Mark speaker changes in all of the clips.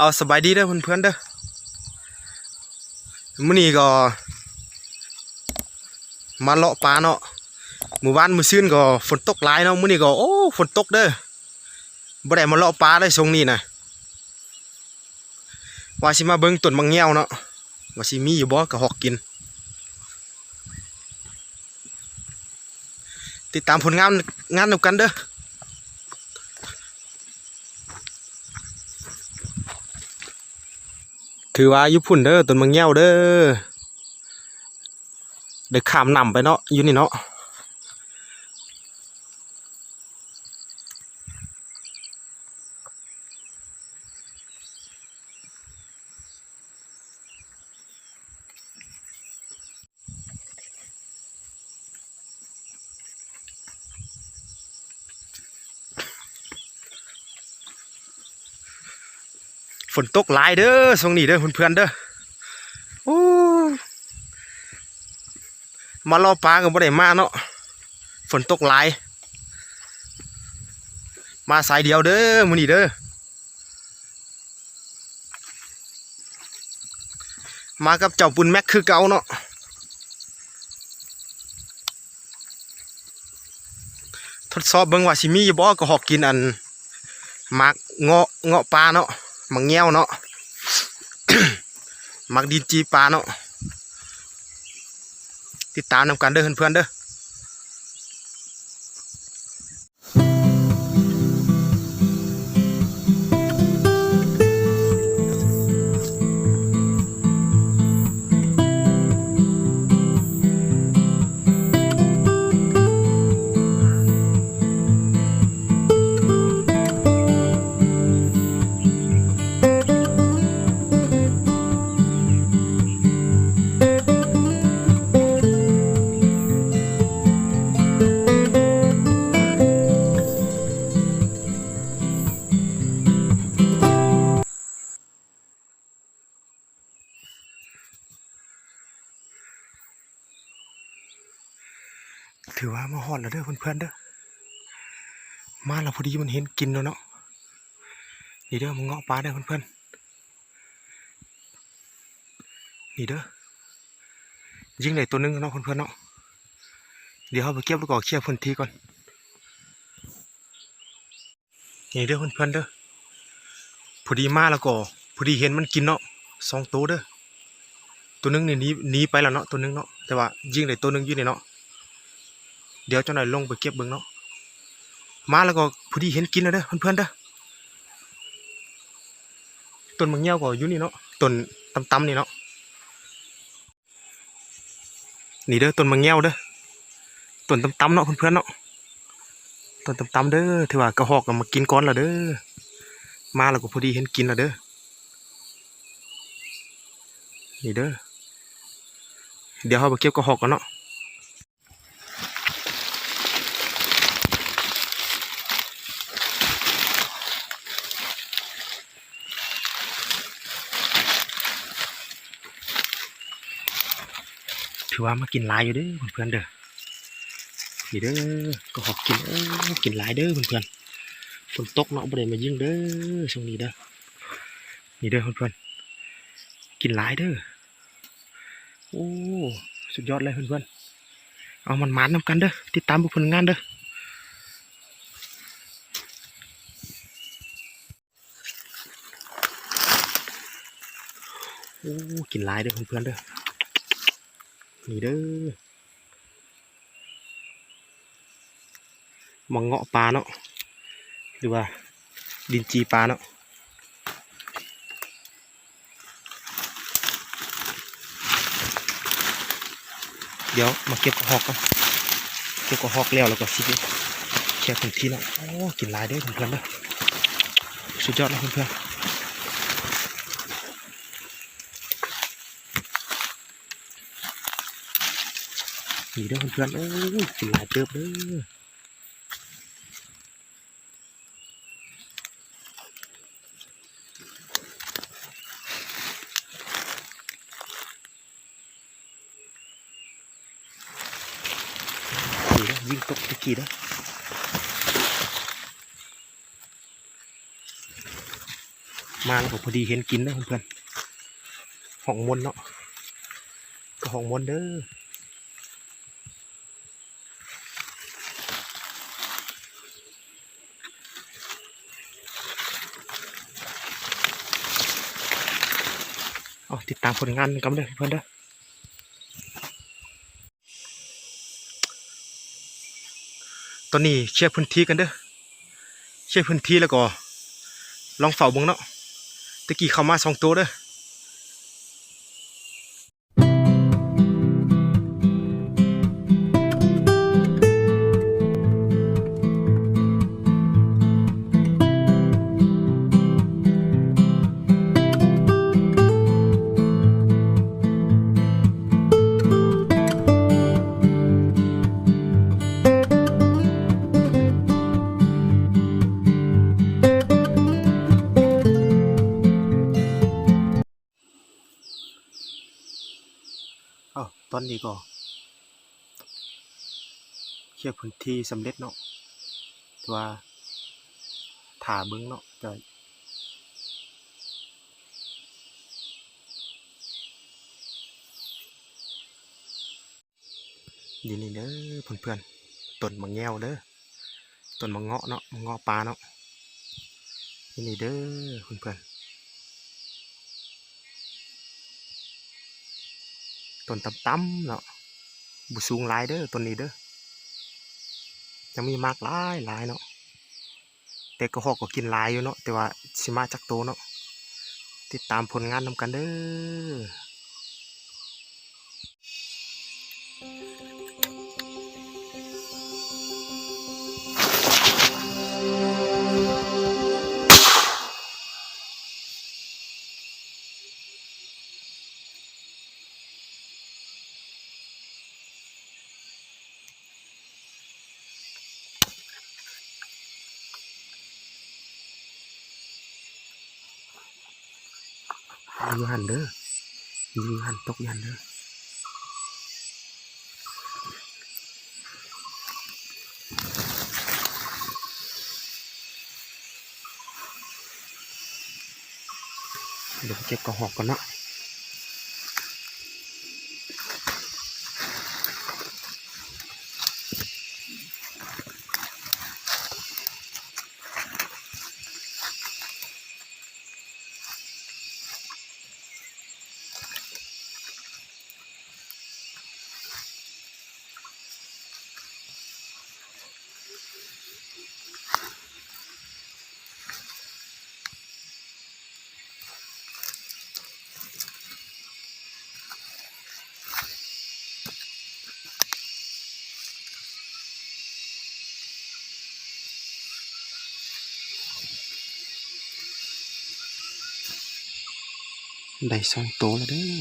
Speaker 1: เอาสบายดีเด้อเพื่อนๆเด้อมื้อนี้ก็มาเลาะปลาเนาะหมู่บ้านมื้อซื่นก็ฝนตกหลายเนาะมื้อนี้ก็โอ้ฝนตกเด้อบ่ได้มาเลาะปลาได้ทรงนี้นะว่าสิมาเบิ่งต้นมังแง้วเนาะว่าสิมีอยู่บ่ก็หอกกินติดตามผลงานนำกันเด้อถือว่าอยู่พุ่นเด้อต้นมังแง้วเด้อเดี๋ยวข้ามน้ำไปเนาะอยู่นี่เนาะฝนตกหลายเด้อช่วงนี้เด้อเพื่อนๆเด้อโอ้มาล่อปลาก็บ่ได้มาเนาะฝนตกหลายมาสายเดียวเด้อมื้อนี้เด้อมากับเจ้าปุ่นแม็กคือเก่าเนาะทดสอบเบิ่งว่าสิมีอยู่บ่ก็หอกกินอันมักเงาะปลาเนาะมังแง้วเนาะ มักดินจีปลาเนาะติดตามนำกันเด้อเพื่อนๆเด้อถือว่ามาฮอดแล้วเด้อเพื่อนๆเด้อมาแล้วพอดีมันเห็นกินแล้วเนาะนี่เด้อมันเงาะปลาเด้อเพื่อนๆนี่เด้อยิงได้ตัวนึงเนาะเพื่อนๆเนาะเดี๋ยวเราไปเก็บแล้วก็เคลียร์พื้นที่ก่อนนี่เด้อเพื่อนๆเด้อพอดีมาแล้วก็พอดีเห็นมันกินเนาะ2 ตัวเด้อตัวนึงนี่หนีไปแล้วเนาะตัวนึงเนาะแต่ว่ายิงได้ตัวนึงอยู่นี่เนาะเดี๋ยวเจ้าหน่อยลงไปเก็บเบิ่งเนาะมาแล้วก็พอดีเห็นกินแล้วเด้อเพื่อนๆเด้อต้นมังแง้วก็อยู่นี่เนาะต้นตำๆนี่เนาะนี่เด้อต้นมังแง้วเด้อต้นตำๆเนาะเพื่อนๆเนาะต้นตำๆเด้อถือว่ากระหอกก็มากินก้อนแล้วเด้อมาแล้วก็พอดีเห็นกินแล้วเด้อนี่เด้อเดี๋ยวเราไปเก็บกระหอกกันเนาะถือว่ามากินหลายอยู่เด้อเพื่อนๆเด้อนี่เด้อก็หอกกินกินหลายเด้อเพื่อนๆฝนตกเนาะบ่ได้มายิงเด้อช่วงนี้เด้อนี่เด้อเพื่อนๆกินหลายเด้อโอ้สุดยอดเลยเพื่อนๆเอามันนำกันเด้อติดตามผลงานเด้อโอ้กินหลายเด้อเพื่อนๆเด้อนี่เด้อมังเงาะปลาเนาะหรือว่าดินจีปลาเนาะเดี๋ยวมาเก็บกระหอกกันเก็บกระหอกแล้วก็สิแค่พื้นที่เนาะโอ้กินหลายเด้อเพื่อนๆเด้อสุดยอดเลยเพื่อนๆนี่เด้อเพื่อนๆโอ้กินหลายเติบเด้อวิ่งตกตะกี้เด้อ มาแล้วก็พอดีเห็นกินเด้อเพื่อนๆห้องมนเนาะก็ห้องมนเด้อเอาติดตามผลงานกันเด้อเพื่อนเด้อตอนนี้เช็คพื้นที่กันเด้อเช็คพื้นที่แล้วก็ลองเฝ้าเบิ่งเนาะตะกี้เข้ามา2 ตัวเด้อเอาตอนนี้ก็เช็คพื้นที่สำเร็จเนาะแต่ว่าถ่าเบิ่งเนาะจะนี่เด้อเพื่อนๆต้นมะแง้วเด้อต้นมะเงาะเนาะมะเงาะปลาเนาะนี่เด้อเพื่อนๆต้นต่ำๆเนาะบุสูงหลายเด้อต้นนี้เด้อยังมีมากหลายเนาะแต่ก็หอกก็กินหลายอยู่เนาะแต่ว่าสิมาจักโตเนาะติดตามผลงานนำกันเด้ออยู่หันเด้ออยู่หันตกยันเด้อเดี๋ยวเก็บกระหอกก่อนเนาะได้2 ตัวแล้วเด้อ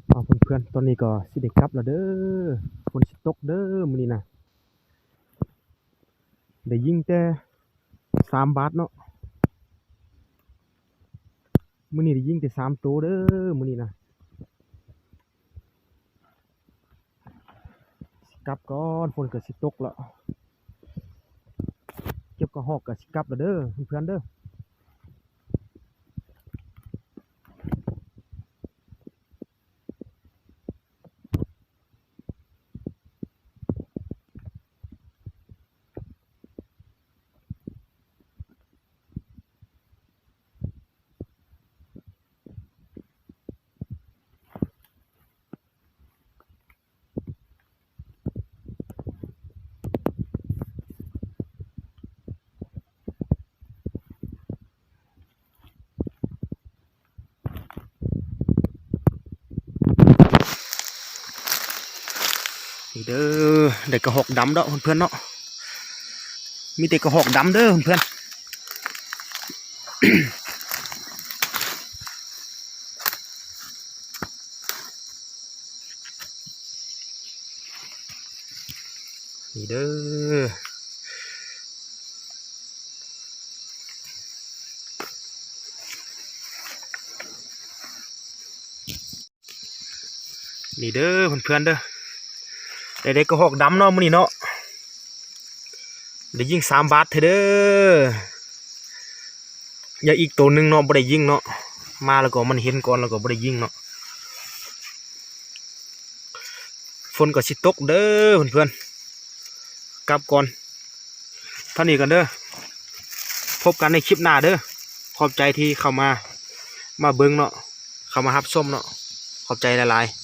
Speaker 1: เอาเพื่อนๆตอนนี้ก็สิได้กลับแล้วเด้อฝนสิตกเด้อมื้อนี้นะได้ยิงแต่3 บาทเนาะมื้อนี้ได้ยิงแต่3 ตัวเด้อมื้อนี้นะกลับก่อนฝนก็สิตกแล้วเก็บกระหอกก็สิกลับแล้วเด้อเพื่อนๆเด้อนี่เด้อได้กระหอกดำเด้อเพื่อนๆเนาะมีแต่กระหอกดำเด้อเพื่อน นี่เด้อนี่เด้อเพื่อนๆเด้อเด็กๆก็หอกดำเนาะมื้อนี้เนาะได้ยิง3 บาทเด้ออย่าอีกตัวหนึ่งเนาะบ่ได้ยิงเนาะมาแล้วก็มันเห็นก่อนแล้วก็บ่ได้ยิงเนาะฝนก็สิตกเด้อเพื่อนๆกลับก่อนเท่านี้กันเด้อพบกันในคลิปหน้าเด้อขอบใจที่เข้ามาเบิ่งเนาะเข้ามารับชมเนาะขอบใจหลายๆ